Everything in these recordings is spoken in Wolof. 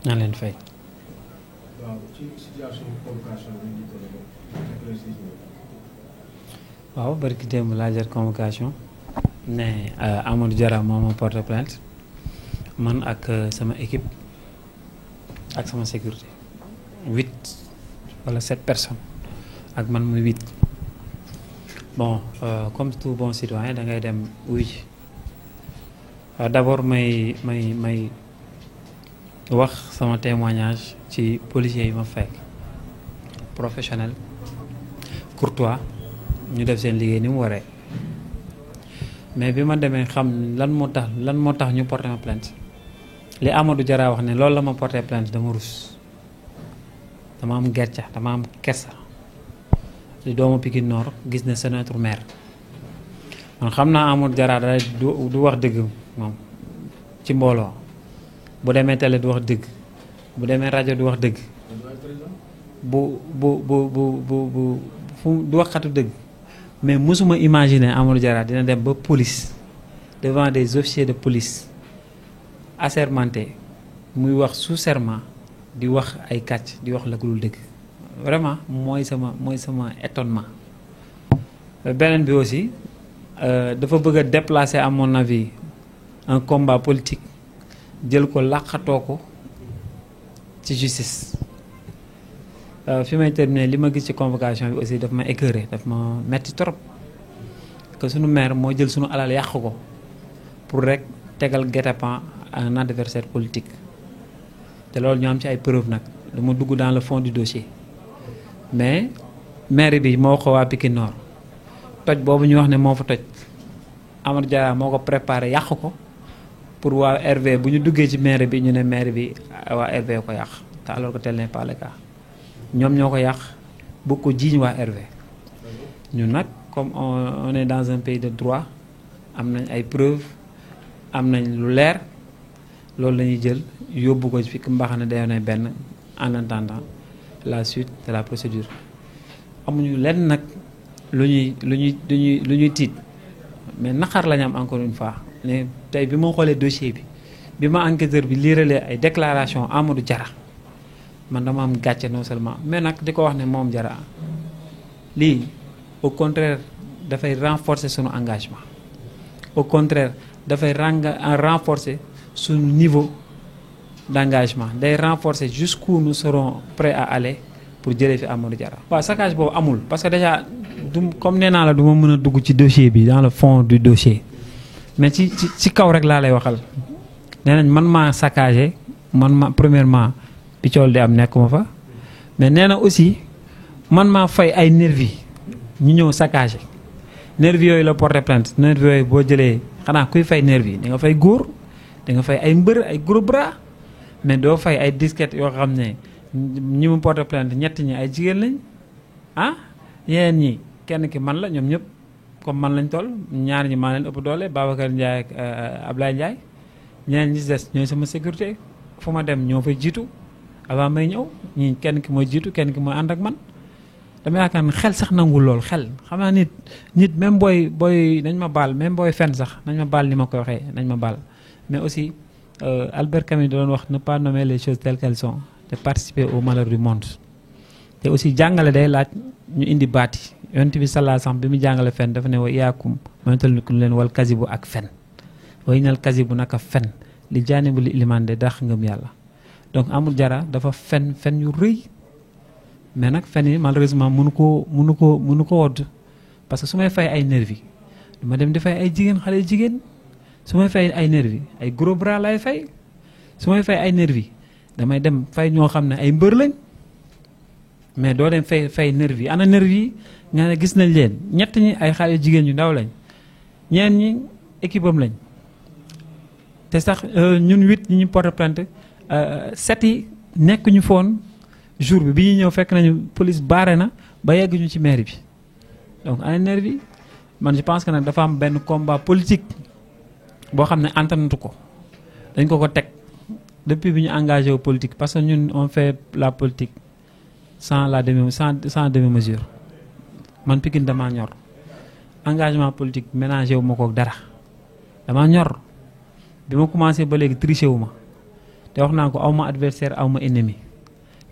naa leen fay. waaw barki démb laa jël convocation ne Amadou Diarra moo ma porté plainte man ak sama équipe ak sama sécurité 8 wala 7 personnes ak man muy 8 bon comme tout bon citoyen da ngay dem wuy ji d'abord may wax sama témoignage ci policiers yi ma fekk professionnel courtois ñu def seen liggéey ni mu waree mais bi ma demee xam lan moo tax ñu porté ma plainte li Amadou Diarra wax ne loolu la ma porté plainte dama rus dama am gerca dama am kersa li doomu Pikine Nord gis ne c'est notre maire man xam naa Amadou Diarra da du wax dëgg moom ci mbooloo bu demee télé du wax dëgg bu demee rajo du wax dëgg bu fu du wax xatu dëgg mais mosuma imaginer Amadou Diarra dina dem ba police devant des officiers de police assermentés muy wax sous serment di wax ay kàcc di wax la ko dul dëgg vraiment mooy sama étonnement. beneen bi aussi dafa bëgg a déplacer à mon avis un combat politique jël ko làqatoo ko ci justice. fi may terminer li ma gis ci convocation bi aussi daf ma écœuré daf ma metti trop que sunu maire moo jël sunu alal yàq ko pour rek tegal guet-apens un adversaire politique te loolu ñu am ci ay preuves nag dama dugg dans le fond du dossier mais maire bi moo ko waa Pikine Nord toj boobu ñu wax ne moo fa toj Amadou Diarra moo ko préparé yàq ko pour waa RV bu ñu duggee ci maire bi ñu ne maire bi waa RV ko yàq te alors que tel n'est pas le cas ñoom ñoo ko yàq bëgg ko jiiñ waa RV ñun nag comme on est dans un pays de droit am nañ ay preuves am nañ lu leer loolu la ñuy jël yóbbu ko fi mbaxane day ne benn en attendant la suite de la procédure amuñu lenn nag lu ñuy tiit mais naqar la ñu am encore une fois ne tey bi ma xoolee dossier bi ma enquêteur bi liiralee ay déclaration Amadou Diarra man dama am gàcce non seulement mais nag di ko wax ne moom Diarra lii au contraire dafay renforcer sunu engagement au contraire dafay renforcer sunu niveau d'engagement day renforcer jusqu'où nous serons prêts à aller pour jëlee fi Amadou Diarra. waaw saccage boobu amul parce que déjà comme nee naa la du ma mën a dugg ci dossier bi dans le fond du dossier mais ci kaw rek laa lay waxal nee nañ man maa saccagé premièrement. Piccool di am nekkuma fa mais nee na aussi man maa fay ay nervi ñu ñëw saccagé nervi yooyu la porté plainte nervi yooyu boo jëlee xanaa kuy fay nervi di nga fay góor di nga fay ay mbër ay gros bras mais doo fay ay disquette yoo xam ne ñi mu porté plainte ñett ñi ay jigéen lañ yeneen ñi kenn ki man la ñoom ñëpp comme man lañ toll ñaar ñi maa leen ëpp doole Babacar Ndiaye ak Ablaye Ndiaye ñeneen ñi des ñooy sama sécurité fu ma dem ñoo fay jiitu avant may ñëw ñii kenn ki mooy jiitu kenn ki mooy ànd ak man dama yaakaar ne xel sax nangul lool xel xam naa nit même booy nañ ma baal même booy fen sax nañ ma baal ni ma koy waxee nañ ma baal mais aussi Albert Camus doon wax ne pas nommer les choses telles qu'elles sont de participer au malheur du monde te aussi jàngale day laaj ñu indi baati yonent bi sallallahu alayhi wasallam bi mu jàngale fen dafa ne wa iyaakum moytal ni ku leen wal kasibu ak fen way nal kasibu naka fen li jaanibu li ilimaan de dax ngëm yàlla donc Amadou Diarra dafa fen yu rëy mais nag fen yi malheureusement mënu ko wodd parce que su may fay ay nervi du ma dem di fay ay jigéen xale jigéen su may fay ay nervi ay gros bras lay fay su may fay ay nervi damay dem fay ñoo xam ne ay mbër lañ mais doo dem fay nervi ana nervi nga ne gis nañ leen ñett ñi ay xale jigéen yu ndaw lañ ñeen ñi équipe am lañ te sax ñun 8 ñi ñu porte plainte 7 yi nekk ñu foon jour bi ñuy ñëw fekk nañu police baare na ba yegg ñu ci mairie bi donc ana nervi man je pense que nag dafa am benn combat politique boo xam ne antanatu ko dañ ko teg depuis bi ñu engagé wu politique parce que ñun on fait la politique sans demi-mesure man Pikine damaa ñor engagement politique ménagé wu ma ko dara damaa ñor bi ma commencé ba léegi triché wu ma te wax naa ko aw ma adversaire aw ma ennemi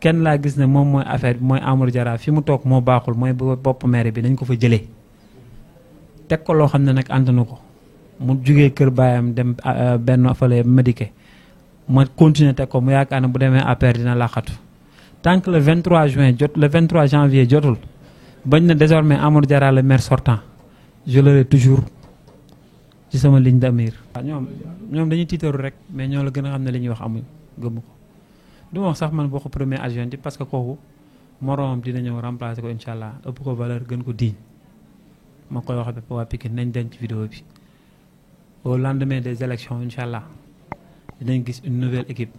kenn laa gis ne moom mooy affaire bi mooy Amadou Diarra fi mu toog moo baaxul mooy bopp maire bi nañ ko fa jëlee teg ko loo xam ne nag àndanu ko mu jugee kër baayam dem benn fële médiqué ma continuer teg ko mu yaakaar ne bu demee APR dina laqatu tant que le 23 juin jot le 23 janvier jotul bañ na désormais Amadou Diarra le maire sortant je l'aurai toujours ci sama ligne d'amir. waaw ñoom dañuy tiitaru rek mais ñoo la gën a xam ne li ñuy wax amuñ gëmu ko du ma wax sax man boo ko premier adjoint parce que kooku moroomam dina ñëw remplacer ko incha allah ëpp ko valeur gën ko diiñ ma koy wax bépp waa Pikine nañ denc vidéo bi au lendemain des élections incha allah dinañ gis une nouvelle équipe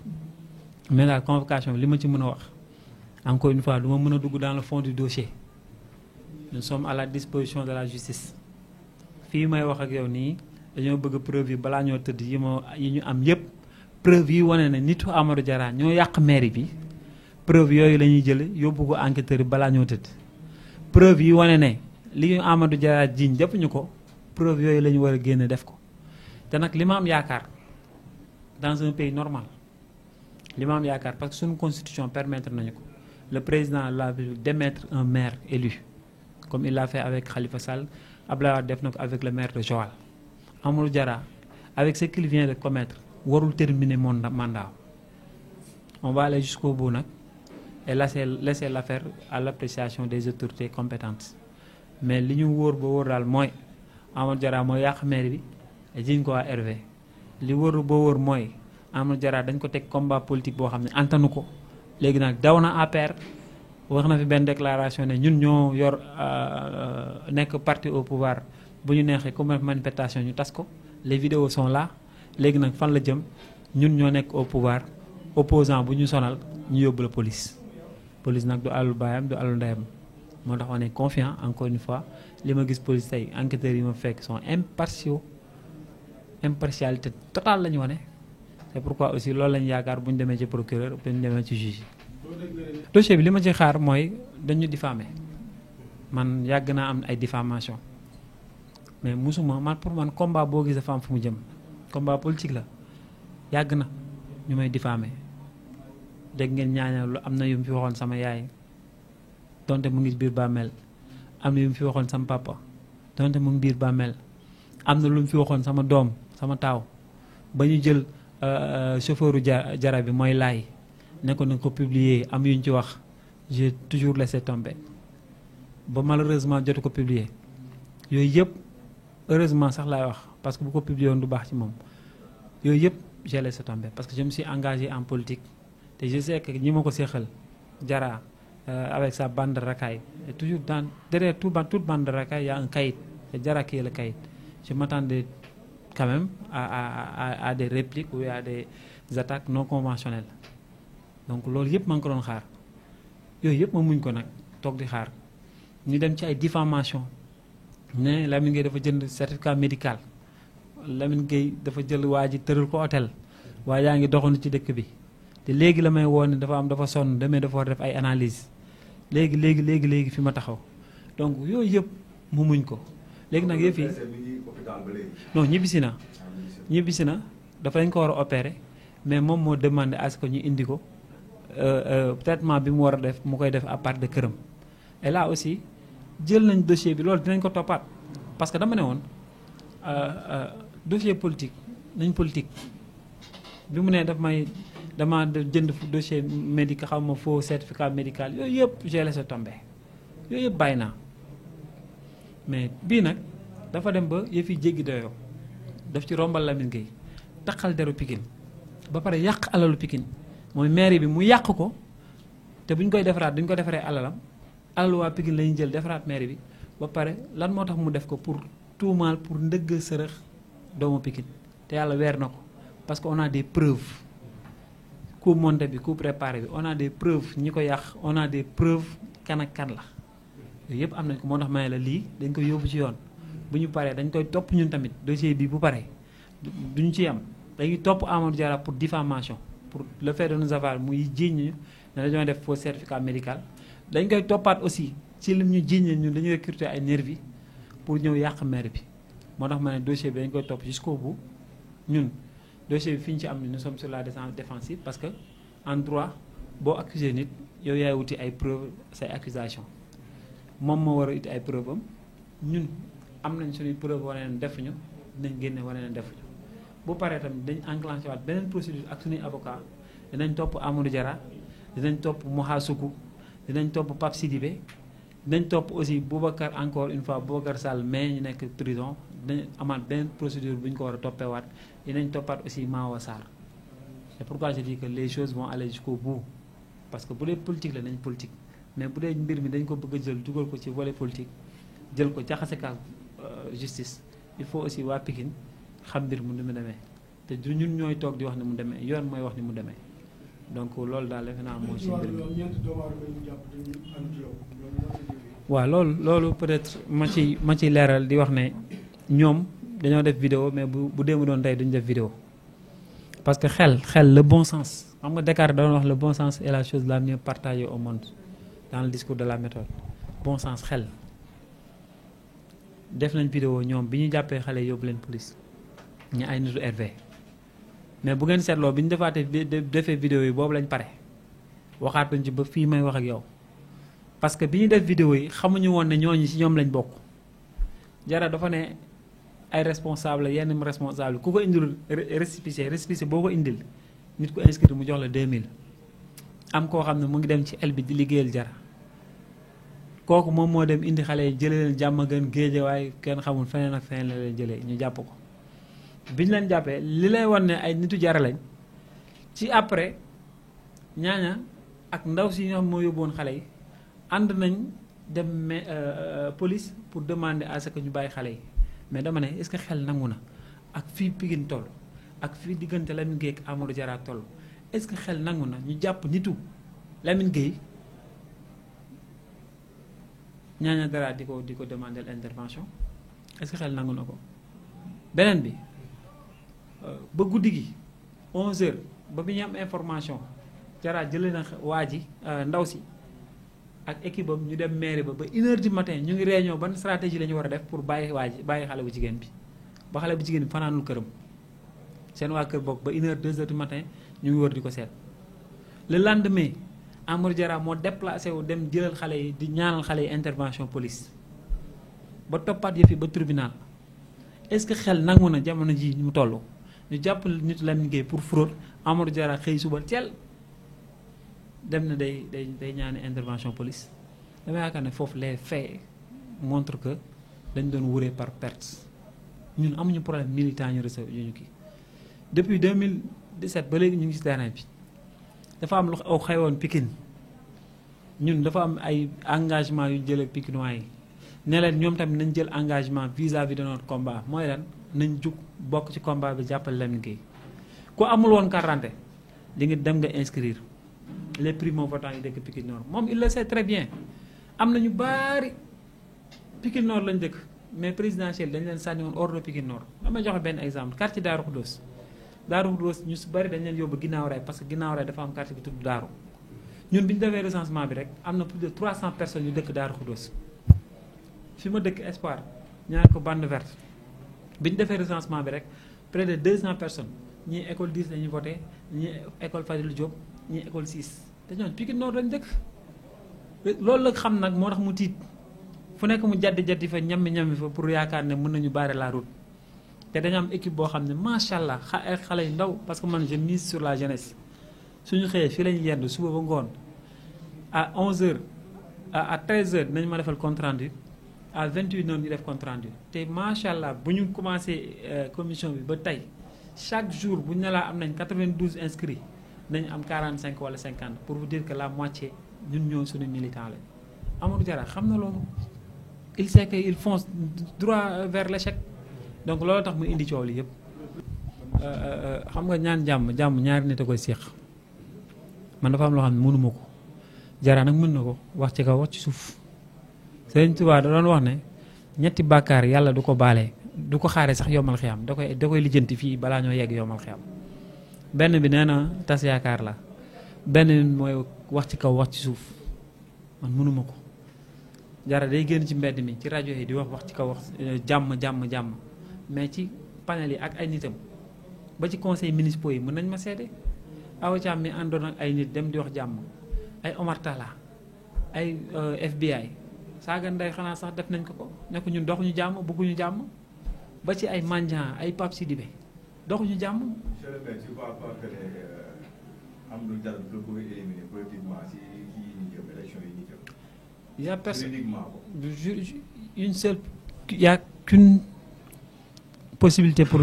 mais la convocation li ma ci mën a wax encore une fois du ma mën a dugg dans le fond du dossier nous sommes à la disposition de la justice fii may wax ak yow nii dañoo bëgg preuve yi balaa ñoo tëdd yi ñu am yépp preuve yi wane ne nitu Amadou Diarra ñoo yàq mairie bi preuve yooyu la ñuy jël yóbbu ko enquêteur yi balaa ñoo tëdd preuve yi wane ne li ñu Amadou Diarra jiiñ defuñu ko preuve yooyu la ñu war a génne def ko te nag li ma am yaakaar dans un pays normal li ma am yaakaar parce que suñu constitution permettre nañu ko le président de la République d'émettre un maire élu comme il l'a fait avec Khalifa Sall Abdoulaye Wade def na ko avec le maire de Joal Amadou Diarra avec ce qu'il vient de commettre warul terminer mon mandat on va aller jusqu'au bout nag et laisser l'affaire à l'appréciation des autorités compétentes mais li ñu wóor ba wóor daal mooy Amadou Diarra mooy yàq maire bi jiñ ko waa RV li wóor ba wóor mooy Amadou Diarra dañ ko teg combat politique boo xam ne antanu ko léegi nag daw na APR wax na fi benn déclaration ne ñun ñoo yor nekk parti au pouvoir bu ñu neexee comme manifestation ñu tas ko les vidéos sont là léegi nag fan la jëm ñun ñoo nekk au pouvoir opposant bu ñu sonal ñu yóbbu la police nag du àllu baayam du àllu ndeyam moo tax on est confiant encore une fois li ma gis police tey enquêteurs yi ma fekk sont impartiaux impartialité totale la ñu wane c'est pourquoi aussi loolu lañu yaakaar bu ñu demee ci procureur bu ñu demee ci juge dossier bi li ma ci xaar mooy dañu diffamé man yàgg naa am ay diffamation mais musuma man pour man combat boo gis dafa am fu mu jëm combat politique la yàgg na ñu may diffamé dégg ngeen ñaañal lu am na yu mu fi waxoon sama yaay donte mu ngi biir bàmmeel am na yu mu fi waxoon sama papa donte mu ngi biir bàmmeel am na lu mu fi waxoon sama doom sama taaw ba ñu jël chauffeuru jara bi mooy laay ne ko na ko publier am yu ñu ci wax j'ai toujours laissé tomber ba malheureusement jotu ko publier yooyu yëpp heureusement sax laay wax parce que bu ko publier woon du baax ci moom yooyu yëpp j'ai laissé tomber parce que je me suis engagé en politique te je sais que ñi ma ko seexal jara avec sa bande de racailles et toujours derrière toute bande de racailles il y a un caïd c'est jara qui est le caïd je m'attendais quand même à des répliques ou à des attaques non conventionnelles donc loolu yëpp maa ngi ko doon xaar yooyu yëpp ma muñ ko nag toog di xaar ñu dem ci ay diffamation ne Lamine Gueye dafa jënd certificat médical Lamine Gueye dafa jël waa ji tëral ko hôtel waaye yaa ngi doxantu ci dëkk bi te léegi la may woo ne dafa sonn demee dafa war def ay analyse léegi fi ma taxaw donc yooyu yëpp mu muñ ko léegi nag yëf yi non ñibbisi na dafa lañ ko war a opérer mais moom moo demandé à ce que ñu indi ko traitement bi mu war a def mu koy def à part de këram et là aussi jël nañ dossier bi loolu dinañ ko toppaat parce que dama ne woon dossier politique nañ politique bi mu ne dama jënd dossier médical xaw ma faux certificat médical yooyu yëpp j'ai laissé tomber yooyu yëpp bàyyi naa mais bii nag dafa dem ba yëf yi jéggi doyoo daf ci rombal Lamine Gueye taxal deru Pikine ba pare yàq alalu Pikine mooy mairie bi mu yàq ko te bu ñu koy defaraat duñ ko defaree alalam alalu waa Pikine la ñuy jël defaraat mairie bi ba pare lan moo tax mu def ko pour tuumaal pour ndëgg sërëx doomu Pikine te yàlla weer na ko parce que on a des preuves coup monté bi coup préparé bi on a des preuves ñi ko yàq on a des preuves kan ak kan la yooyu yëpp am nañ ko moo tax ma ne la lii dañ koy yóbbu ci yoon bu ñu paree dañ koy topp ñun tamit dossier bi bu paree duñu ci am dañuy topp Amadou Diarra pour diffamation pour le fait de nous avoir muy jiiñ ñu ne dañoo def faux certificat médical dañ koy toppaat aussi ci lim ñu jiiñ ñun dañuy recruter ay nervi pour ñëw yàq maire bi moo tax ma ne dossier bi dañ koy topp jusqu'au bout ñun dossier bi fi ñu ci am ni nous sommes sur la défensive parce que en droit boo accusé nit yow yaay wuti ay preuve say accusation moom moo war a uti ay preuve am ñun am nañ suñuy preuve wane ne defuñu dinañ génne wane ne defuñu bu paree tamit dañ enclenché waat beneen procédure ak suñuy avocat dinañ topp Amadou Diarra dinañ topp Moha Soukou dinañ topp Pape Sidibé dinañ topp aussi Boubacar encore une fois Boubacar Sall mais ñu nekk prison dinañ amaat beneen procédure bu ñu ko war a toppeewaat dinañ toppaat aussi Mawa Sarr c'est pourquoi je dis que les choses vont aller jusqu'au bout parce que bu dee politique la nañ politique mais bu dee mbir mi dañ ko bëgg a jël dugal ko ci volet politique jël ko jaxase kaak justice il faut aussi waa Pikine xam mbir mu ni mu demee te du ñun ñooy toog di wax ni mu demee yoon mooy wax ni mu demee donc loolu daal defe naa moo ci mbir mi waaw loolu peut-être ma ci leeral di wax ne ñoom dañoo def vidéo mais bu démb doon tey duñu def vidéo parce que xel le bon sens xam nga Descartes doon wax le bon sens est la chose la mieux partagée au monde dans le discours de la méthode bon sens xel def nañ vidéo ñoom bi ñu jàppee xale yóbbu leen police ñu ay nitu RV mais bu ngeen seetloo bi ñu defee vidéo yi boobu lañ pare waxaatuñ ci ba fii may wax ak yow parce que bi ñu def vidéo yi xamuñu woon ne ñooñu ci ñoom lañ bokk Diarra dafa ne ay responsable yenn responsable ku ko indil récépissé boo ko indil nit ku inscrit mu jox la 2000 am koo xam ne mu ngi dem ci el bi di liggéeyal Diarra kooku moom moo dem indi xale yi jëlee leen jàmm gën géeje waaye kenn xamul feneen ak feneen la leen jëlee ñu jàpp ko bi ñu leen jàppee li lay wan ne ay nitu Diarra lañ ci après ñaaña ak ndaw si ñoo xam moo yóbbuwoon xale yi ànd nañ dem police pour demander à ce que ñu bàyyi xale yi mais dama ne est-ce que xel nangu na ak fii Pikine toll ak fii diggante Lamine Gueye ak Amadou Diarra toll est-ce que xel nangu na ñu jàpp nitu Lamine Gueye ñaaña dara di ko demander intervention est-ce que xel nangu na ko beneen bi ba guddi gi 11h ba bi ñu am information Diarra jëlee na waa ji ndaw si ak équipe am ñu dem mairie ba 1h du matin ñu ngi réunion ban stratégie la ñu war a def pour bàyyi xale bu jigéen bi ba xale bu jigéen bi fanaanul këram seen waa kër bokk ba 1h 2h du matin ñu ngi wër di ko seet. le lendemain Amadou Diarra moo déplacé wu dem jëlal xale yi di ñaanal xale yi intervention police ba toppaat yëf yi ba tribunal est-ce que xel nangu na jamono ji ñu toll ñu jàpp nit Lamine Gueye pour fraude Amadou Diarra xëy suba teel dem na day ñaani intervention police dama yaakaar ne foofu les faits montre que dañ doon wuree par perte ñun amuñu problème militant ñu recevoir ñu kii depuis 2017 ba léegi ñu ngi ci terrain bi dafa am lu xewoon Pikine ñun dafa am ay engagement yu jël ak Pikinois yi ne leen ñoom tamit nañ jël engagement vis-à-vis de notre combat mooy lan nañ jug bokk ci combat bi jàppale Lamine Gueye ku amul woon carte di nga dem nga inscrire les primo-votants yi dëkk Pikine Nord moom il le sait très bien am na ñu baari Pikine Nord lañ dëkk mais présidentielle dañ leen sànni woon hors de Pikine Nord dama joxe benn exemple quartier Darou Khoudoss ñu su bari dañ leen yóbbu ginnaaw raay parce que ginnaaw raay dafa am quartier bi tudd Daaru ñun bi ñu defee recensement bi rek am na plus de 300 personnes yu dëkk Darou Khoudoss fi ma dëkk Espoir ñaar ko bande verte bi ñu defee recensement bi rek près de 200 personnes ñii école 10 la ñuy voté ñii école Fadilou Diop ñii école 6 te ñoon Pikine Nord lañ dëkk loolu la xam nag moo tax mu tiit fu nekk mu jaddi fa ñammi fa pour yaakaar ne mën nañu barrer la route te dañu am équipe boo xam ne macha allah ay xale yu ndaw parce que man je mise sur la jeunesse suñu xëyee fii la ñuy yendu suba ba ngoon à 11h à 13h nañu ma defal compte rendu à 28 noonu ñu def compte rendu te macha allah bu ñu commencé commission bi ba tey chaque jour bu ñu ne laa am nañ 92 inscrits nañu am 45 wala 50 pour vous dire que la moitié ñun ñoo suñu militant lañ Amadou Diarra xam na loolu il sait que il fonce droit vers l'échec donc loolu tax mu indi coow li yëpp xam nga ñaan jàmm ñaari nit a koy séq man dafa am loo xam ne mënuma ko Diarra nag mën na ko wax ci kaw wax ci suuf Sëriñ Tuubaa da doon wax ne ñetti bàkkaar yàlla du ko baale du ko xaaree sax yomal xiyam da koy lijjanti fii balaa ñoo yegg yomal xiyam benn bi nee na tas yaakaar la benn bi mooy wax ci kaw wax ci suuf man mënuma ko Diarra day génn ci mbedd mi ci rajo yi di wax ci kaw wax jàmm mais ci panel yi ak ay nitam ba ci conseil municipal yi mën nañ ma seede Awa Thiam mi àndoon ak ay nit dem di wax jàmm ay Omar Talla ay FBI saaga nday xanaa sax def nañ ko ne ko ñun doxuñu jàmm bëgguñu jàmm ba ci ay Mandiang ay Pape Sidibé doxuñu jàmm. monsieur le maire tu vois pas que Amadou Diarra da ko éliminer politiquement si kii ñu jëm élection yi ñu jëm. Il y a personne une seule. Il y a qu'une possibilité pour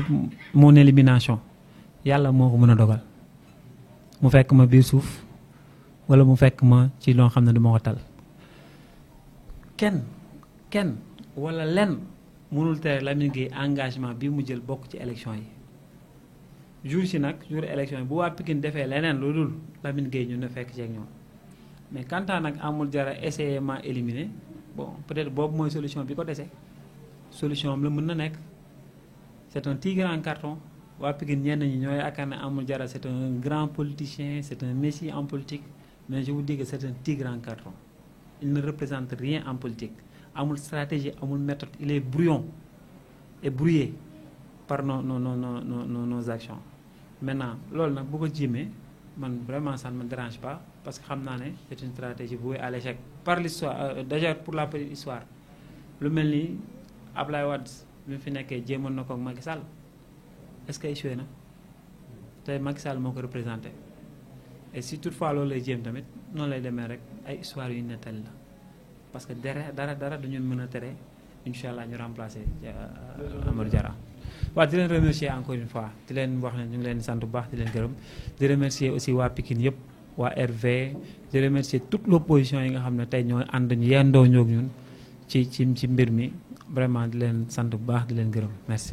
mon élimination yàlla moo ko mën a dogal mu fekk ma biir suuf wala mu fekk ma ci loo xam ne du ma ko tal kenn wala lenn mënul tere Lamine Gueye engagement bi mu jël bokk ci élection yi jour si nag jour élection yi bu waa Pikine defee leneen lu dul Lamine Gueye ñu ne fekk ci ak ñoom mais quant à nag amul jara essayer ma éliminer bon peut-être boobu mooy solution bi ko dese solution am la mën na nekk c'est un tigre en carton waa Pikine ñenn ñi ñoo yaakaar ne amul jara c'est un grand politicien c'est un messie en politique mais je vous dis que c'est un tigre en carton il ne représente rien en politique amul stratégie amul méthode il est brouillon et brouillé par nos actions maintenant loolu nag bu ko jimee man vraiment ça ne me dérange pas parce que xam naa ne c'est une stratégie vouée à l'échec par l'histoire d'ailleurs pour la petite histoire lu mel ni Ablaye Wade bi mu fi nekkee jéemoon na ko ak Macky Sall est-ce que échoué na tey Macky Sall moo ko représenté et si toutefois loolu lay jéem tamit noonu lay demee rek ay histoire yu nettali la parce que dara duñu mën a tere incha allah ñu remplacer Amadou Diarra. waaw di leen remercier encore une fois di leen wax ne ñu ngi leen sant bu baax di leen gërëm di remercier aussi waa Pikine yëpp waa RV di remercier toute l'opposition yi nga xam ne tey ñooy ànd ñu yendoo ñoog ñun ci mbir mi vraiment di leen sant bu baax di leen gërëm merci.